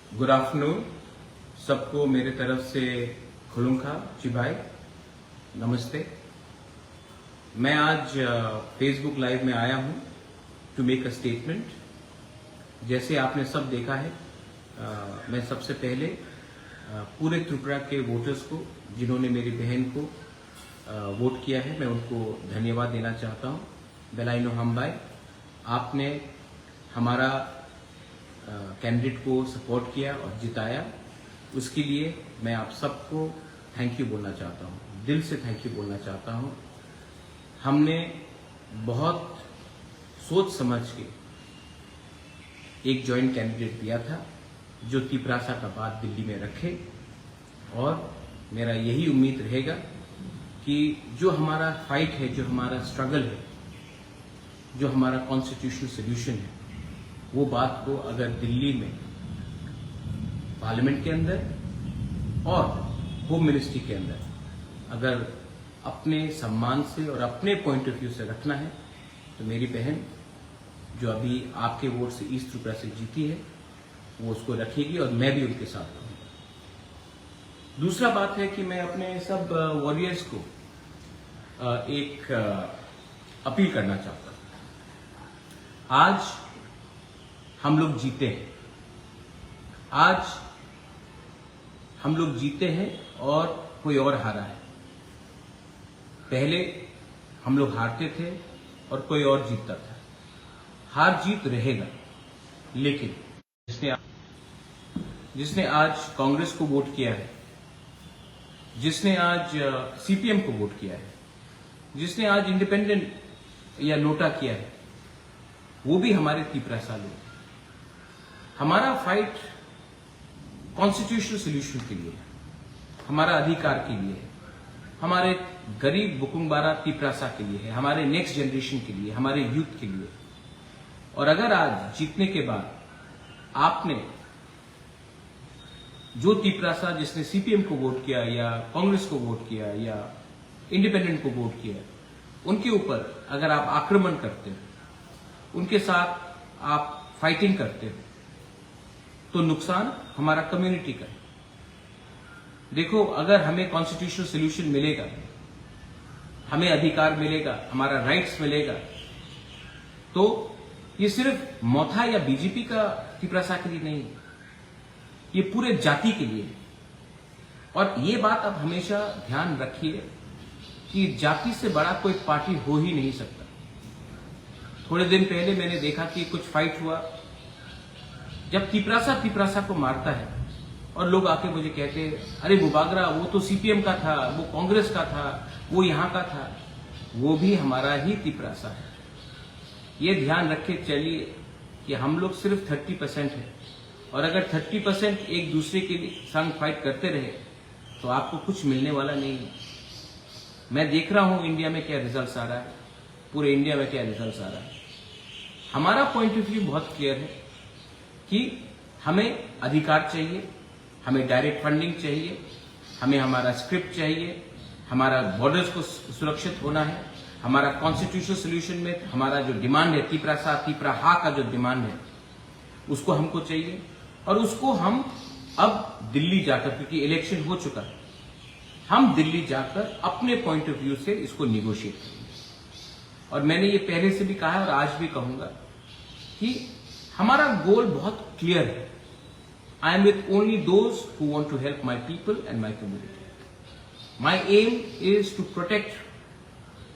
Good afternoon सबको मेरे तरफ से खुलुमखा चिबाई नमस्ते। मैं आज फेसबुक लाइव में आया हूं टू मेक अ स्टेटमेंट। जैसे आपने सब देखा है, मैं सबसे पहले पूरे त्रिपुरा के वोटर्स को जिन्होंने मेरी बहन को वोट किया है, मैं उनको धन्यवाद देना चाहता हूं। बेलाइनो हमबाई, आपने हमारा कैंडिडेट को सपोर्ट किया और जिताया, उसके लिए मैं आप सबको थैंक यू बोलना चाहता हूं, दिल से थैंक यू बोलना चाहता हूं। हमने बहुत सोच समझ के एक जॉइंट कैंडिडेट दिया था जो तिपरासा का बात दिल्ली में रखे, और मेरा यही उम्मीद रहेगा कि जो हमारा फाइट है, जो हमारा स्ट्रगल है, जो हमारा कॉन्स्टिट्यूशनल सोल्यूशन है, वो बात को अगर दिल्ली में पार्लियामेंट के अंदर और होम मिनिस्ट्री के अंदर अगर अपने सम्मान से और अपने पॉइंट ऑफ व्यू से रखना है, तो मेरी बहन जो अभी आपके वोट से ईस्ट त्रिपुरा से जीती है, वो उसको रखेगी और मैं भी उनके साथ रहूंगा। दूसरा बात है कि मैं अपने सब वॉरियर्स को एक अपील करना चाहता हूं। आज हम लोग जीते हैं, आज हम लोग जीते हैं और कोई और हारा है। पहले हम लोग हारते थे और कोई और जीतता था। हार जीत रहेगा, लेकिन जिसने आज कांग्रेस को वोट किया है, जिसने आज सीपीएम को वोट किया है, जिसने आज इंडिपेंडेंट या नोटा किया है, वो भी हमारे तिपरासा लोग। हमारा फाइट कॉन्स्टिट्यूशनल सोल्यूशन के लिए है, हमारा अधिकार के लिए है, हमारे गरीब बुकुंगबारा तिपरासा के लिए है, हमारे नेक्स्ट जनरेशन के लिए, हमारे यूथ के लिए। और अगर आज जीतने के बाद आपने जो तिपरासा जिसने सीपीएम को वोट किया या कांग्रेस को वोट किया या इंडिपेंडेंट को वोट किया, उनके ऊपर अगर आप आक्रमण करते हो, उनके साथ आप फाइटिंग करते हो, तो नुकसान हमारा कम्युनिटी का है। देखो, अगर हमें कॉन्स्टिट्यूशनल सोल्यूशन मिलेगा, हमें अधिकार मिलेगा, हमारा राइट्स मिलेगा, तो ये सिर्फ मोथा या बीजेपी का तिपरासा के लिए नहीं है, ये पूरे जाति के लिए है। और ये बात आप हमेशा ध्यान रखिए कि जाति से बड़ा कोई पार्टी हो ही नहीं सकता। थोड़े दिन पहले मैंने देखा कि कुछ फाइट हुआ, जब तिपरासा को मारता है और लोग आके मुझे कहते हैं, अरे बुबागरा, वो तो सीपीएम का था, वो कांग्रेस का था, वो यहां का था। वो भी हमारा ही तिपरासा है। ये ध्यान रखे चलिए कि हम लोग सिर्फ 30% है, और अगर 30% एक दूसरे के संग फाइट करते रहे तो आपको कुछ मिलने वाला नहीं है। मैं देख रहा हूं इंडिया में क्या रिजल्ट आ रहा है, पूरे इंडिया में क्या रिजल्ट आ रहा है। हमारा पॉइंट ऑफ व्यू बहुत क्लियर है कि हमें अधिकार चाहिए, हमें डायरेक्ट फंडिंग चाहिए, हमें हमारा स्क्रिप्ट चाहिए, हमारा बॉर्डर्स को सुरक्षित होना है, हमारा कॉन्स्टिट्यूशनल सोल्यूशन में हमारा जो डिमांड है, तिपराहा का जो डिमांड है, उसको हमको चाहिए। और उसको हम अब दिल्ली जाकर, क्योंकि इलेक्शन हो चुका है, हम दिल्ली जाकर अपने पॉइंट ऑफ व्यू से इसको निगोशिएट करेंगे। और मैंने ये पहले से भी कहा है और आज भी कहूंगा कि हमारा गोल बहुत क्लियर है। I am with only those who want to help my people and my community. My aim is to protect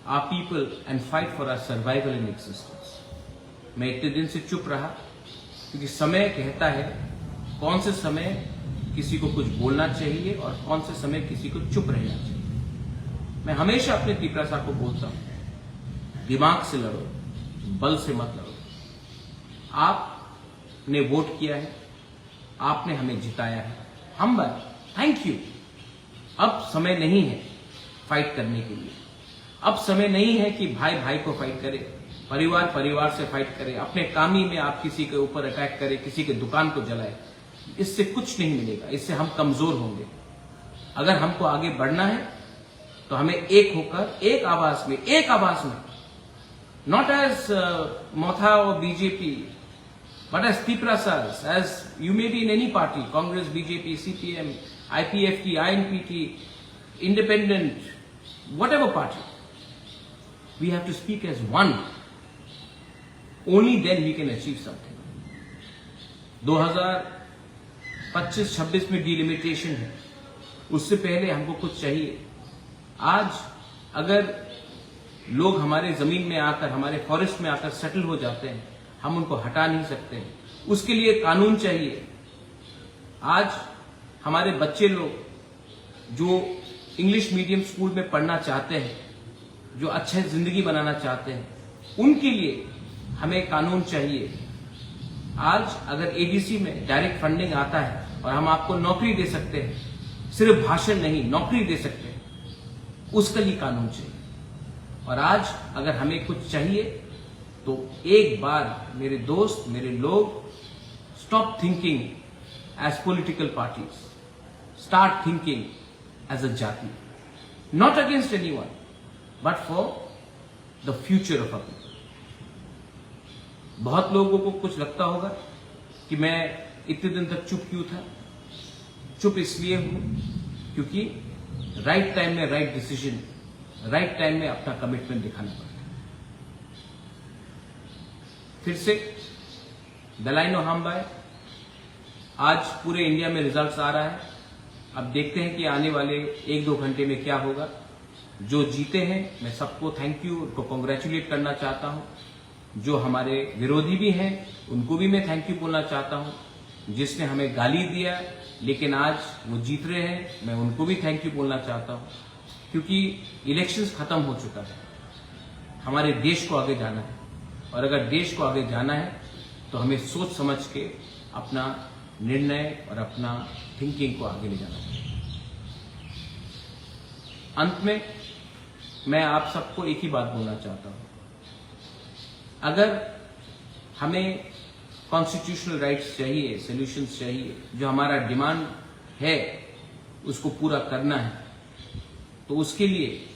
our people and fight for our survival in existence. मैं इतने दिन से चुप रहा क्योंकि समय कहता है कौन से समय किसी को कुछ बोलना चाहिए और कौन से समय किसी को चुप रहना चाहिए। मैं हमेशा अपने तिपरासा को बोलता हूं, दिमाग से लड़ो, बल से मत लड़ो। आपने वोट किया है, आपने हमें जिताया है, हम थैंक यू। अब समय नहीं है फाइट करने के लिए। अब समय नहीं है कि भाई भाई को फाइट करे, परिवार परिवार से फाइट करे, अपने कामी में आप किसी के ऊपर अटैक करे, किसी के दुकान को जलाए। इससे कुछ नहीं मिलेगा, इससे हम कमजोर होंगे। अगर हमको आगे बढ़ना है तो हमें एक होकर एक आवाज में, नॉट एज मोथा और BJP But as Tiprasas, as you may be in any party, Congress, BJP, CPM, IPFT, INPT, independent, whatever party, we have to speak as one. Only then we can achieve something. 2025-26 में delimitation है, उससे पहले हमको कुछ चाहिए. आज अगर लोग हमारे जमीन में आकर, हमारे फॉरेस्ट में आकर सेटल हो जाते हैं, हम उनको हटा नहीं सकते. उसके लिए कानून चाहिए. आज हमारे बच्चे लोग जो इंग्लिश मीडियम स्कूल में पढ़ना चाहते हैं, जो अच्छे जिंदगी बनाना चाहते हैं, उनके लिए हमें कानून चाहिए. आज अगर एडीसी में डायरेक्ट फंडिंग आता है और हम आपको नौकरी दे सकते हैं, सिर्फ भाषण नहीं, नौकरी दे सकते हैं, उसके लिए कानून चाहिए. और आज अगर हमें कुछ चाहिए तो एक बार मेरे दोस्त, मेरे लोग, stop thinking as political parties, start thinking as a जाति. Not against anyone, but for the future of a people. बहुत लोगों को कुछ लगता होगा कि मैं इतने दिन तक चुप क्यों था. चुप इसलिए हूं क्योंकि राइट टाइम में राइट डिसीजन, राइट टाइम में अपना कमिटमेंट दिखाना पड़ता है. फिर से दलाई नोहाम्बाई, आज पूरे इंडिया में रिजल्ट्स आ रहा है. अब देखते हैं कि आने वाले 1-2 घंटे में क्या होगा. जो जीते हैं मैं सबको थैंक यू, उनको कॉन्ग्रेचुलेट करना चाहता हूं. जो हमारे विरोधी भी हैं उनको भी मैं थैंक यू बोलना चाहता हूं. जिसने हमें गाली दिया लेकिन आज वो जीत रहे हैं, मैं उनको भी थैंक यू बोलना चाहता हूं. क्योंकि इलेक्शंस खत्म हो चुका है, हमारे देश को आगे जाना है. और अगर देश को आगे जाना है तो हमें सोच समझ के अपना निर्णय और अपना थिंकिंग को आगे ले जाना चाहिए. अंत में मैं आप सबको एक ही बात बोलना चाहता हूं. अगर हमें कॉन्स्टिट्यूशनल राइट्स चाहिए, सॉल्यूशंस चाहिए, जो हमारा डिमांड है उसको पूरा करना है, तो उसके लिए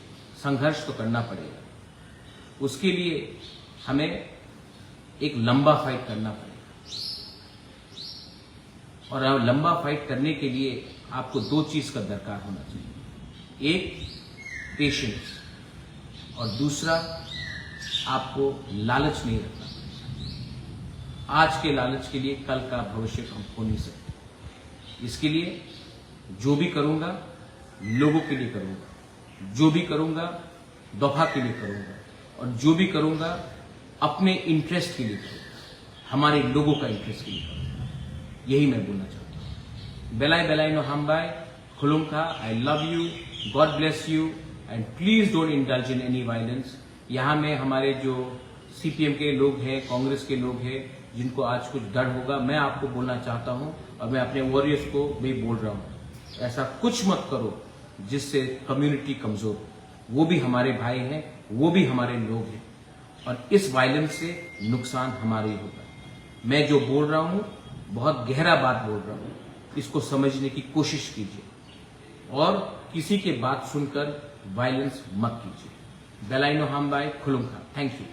संघर्ष तो करना पड़ेगा. उसके लिए हमें एक लंबा फाइट करना पड़ेगा. और लंबा फाइट करने के लिए आपको 2 चीज का दरकार होना चाहिए. एक पेशेंस, और दूसरा आपको लालच नहीं रखना. आज के लालच के लिए कल का भविष्य हम खो नहीं सकते. इसके लिए जो भी करूंगा लोगों के लिए करूंगा, जो भी करूंगा दफा के लिए करूंगा, और जो भी करूंगा अपने इंटरेस्ट के लिए करूंगा, हमारे लोगों का इंटरेस्ट के लिए करूंगा. यही मैं बोलना चाहता हूं. बेलाई नोहाम्बाई, खुलुमखा, I love you, God bless you, and please don't indulge in any violence. यहां में हमारे जो सीपीएम के लोग हैं, कांग्रेस के लोग हैं, जिनको आज कुछ डर होगा, मैं आपको बोलना चाहता हूं, और मैं अपने वॉरियर्स को भी बोल रहा हूं, ऐसा कुछ मत करो जिससे कम्युनिटी कमजोर हो. वो भी हमारे भाई हैं, वो भी हमारे लोग हैं, और इस वायलेंस से नुकसान हमारे ही होगा. मैं जो बोल रहा हूं बहुत गहरा बात बोल रहा हूं, इसको समझने की कोशिश कीजिए और किसी के बात सुनकर वायलेंस मत कीजिए. बेलाई नोहाम्बाई, खुलुमखा. Thank you.